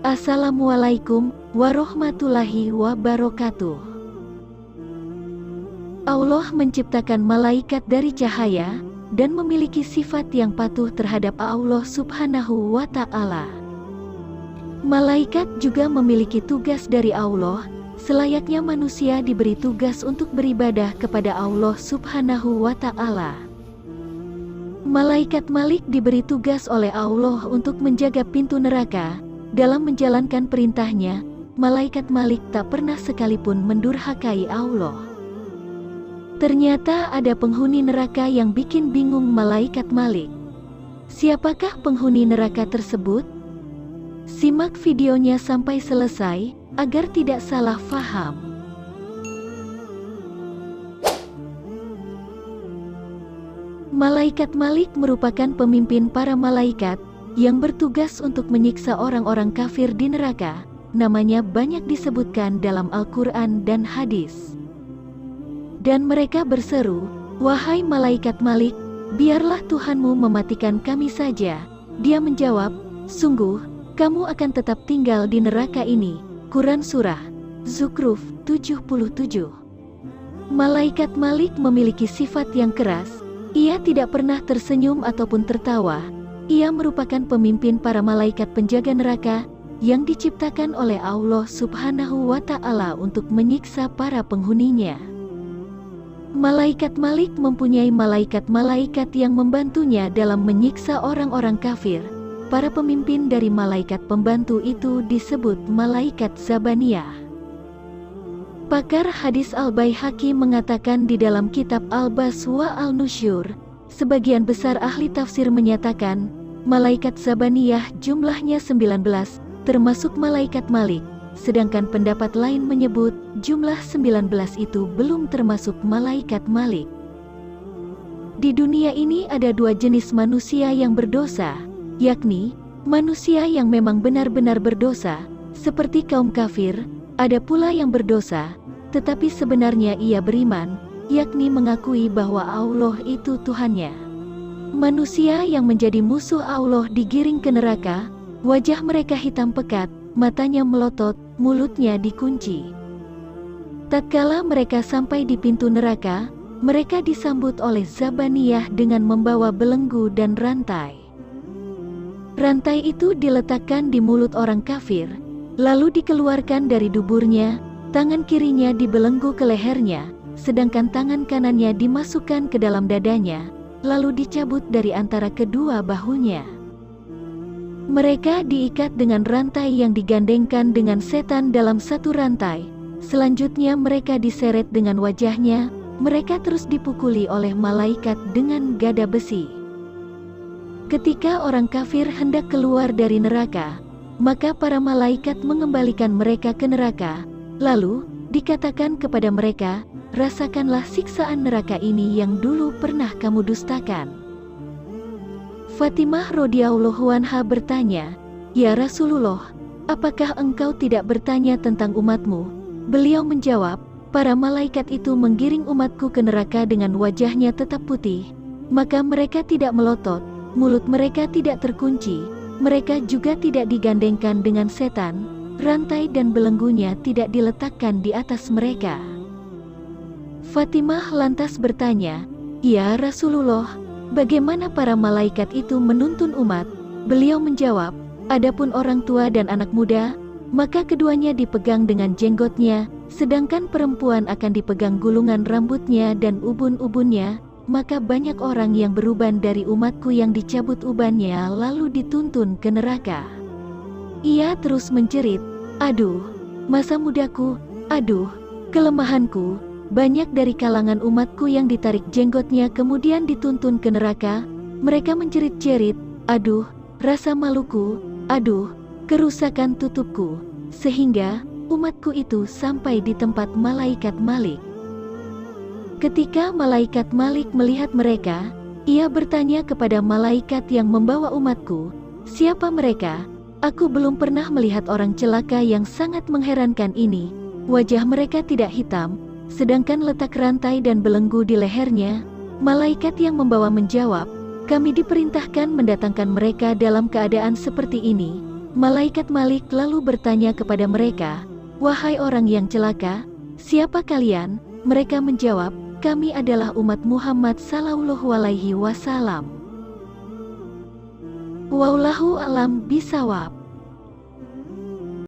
Assalamualaikum warahmatullahi wabarakatuh. Allah menciptakan malaikat dari cahaya dan memiliki sifat yang patuh terhadap Allah Subhanahu wa Ta'ala. Malaikat juga memiliki tugas dari Allah, selayaknya manusia diberi tugas untuk beribadah kepada Allah Subhanahu wa Ta'ala. Malaikat Malik diberi tugas oleh Allah untuk menjaga pintu neraka. Dalam menjalankan perintahnya, Malaikat Malik tak pernah sekalipun mendurhakai Allah. Ternyata ada penghuni neraka yang bikin bingung Malaikat Malik. Siapakah penghuni neraka tersebut? Simak videonya sampai selesai, agar tidak salah faham. Malaikat Malik merupakan pemimpin para malaikat yang bertugas untuk menyiksa orang-orang kafir di neraka. Namanya banyak disebutkan dalam Al-Quran dan hadis. Dan mereka berseru, "Wahai Malaikat Malik, biarlah Tuhanmu mematikan kami saja." Dia menjawab, "Sungguh, kamu akan tetap tinggal di neraka ini." Quran Surah Zukhruf 77. Malaikat Malik memiliki sifat yang keras. Ia tidak pernah tersenyum ataupun tertawa. Ia merupakan pemimpin para malaikat penjaga neraka yang diciptakan oleh Allah Subhanahu wa Ta'ala untuk menyiksa para penghuninya. Malaikat Malik mempunyai malaikat-malaikat yang membantunya dalam menyiksa orang-orang kafir. Para pemimpin dari malaikat pembantu itu disebut malaikat Zabaniyah. Pakar hadis Al-Baihaqi mengatakan di dalam kitab Al-Bas wa Al-Nusyur, sebagian besar ahli tafsir menyatakan, malaikat Zabaniyah jumlahnya 19, termasuk malaikat Malik, sedangkan pendapat lain menyebut jumlah 19 itu belum termasuk malaikat Malik. Di dunia ini ada dua jenis manusia yang berdosa, yakni manusia yang memang benar-benar berdosa, seperti kaum kafir. Ada pula yang berdosa, tetapi sebenarnya ia beriman, yakni mengakui bahwa Allah itu Tuhannya. Manusia yang menjadi musuh Allah digiring ke neraka, wajah mereka hitam pekat, matanya melotot, mulutnya dikunci. Tatkala mereka sampai di pintu neraka, mereka disambut oleh Zabaniyah dengan membawa belenggu dan rantai. Rantai itu diletakkan di mulut orang kafir, lalu dikeluarkan dari duburnya, tangan kirinya dibelenggu ke lehernya, sedangkan tangan kanannya dimasukkan ke dalam dadanya, lalu dicabut dari antara kedua bahunya. Mereka diikat dengan rantai yang digandengkan dengan setan dalam satu rantai. Selanjutnya mereka diseret dengan wajahnya, mereka terus dipukuli oleh malaikat dengan gada besi. Ketika orang kafir hendak keluar dari neraka, maka para malaikat mengembalikan mereka ke neraka, lalu dikatakan kepada mereka, "Rasakanlah siksaan neraka ini yang dulu pernah kamu dustakan." Fatimah radhiyallahu anha bertanya, "Ya Rasulullah, apakah engkau tidak bertanya tentang umatmu?" Beliau menjawab, "Para malaikat itu menggiring umatku ke neraka dengan wajahnya tetap putih, maka mereka tidak melotot, mulut mereka tidak terkunci, mereka juga tidak digandengkan dengan setan, rantai dan belenggunya tidak diletakkan di atas mereka." Fatimah lantas bertanya, "Ya Rasulullah, bagaimana para malaikat itu menuntun umat?" Beliau menjawab, "Adapun orang tua dan anak muda, maka keduanya dipegang dengan jenggotnya, sedangkan perempuan akan dipegang gulungan rambutnya dan ubun-ubunnya. Maka banyak orang yang beruban dari umatku yang dicabut ubannya lalu dituntun ke neraka." Ia terus menjerit, "Aduh, masa mudaku, aduh, kelemahanku. Banyak dari kalangan umatku yang ditarik jenggotnya kemudian dituntun ke neraka. Mereka menjerit-jerit, aduh, rasa maluku, aduh, kerusakan tutupku, sehingga umatku itu sampai di tempat malaikat Malik." Ketika malaikat Malik melihat mereka, ia bertanya kepada malaikat yang membawa umatku, "Siapa mereka? Aku belum pernah melihat orang celaka yang sangat mengherankan ini. Wajah mereka tidak hitam, sedangkan letak rantai dan belenggu di lehernya." Malaikat yang membawa menjawab, "Kami diperintahkan mendatangkan mereka dalam keadaan seperti ini. Malaikat Malik lalu bertanya kepada mereka, "Wahai orang yang celaka, siapa kalian?" Mereka menjawab, "Kami adalah umat Muhammad sallallahu alaihi wasallam." Wallahu a'lam bishawab.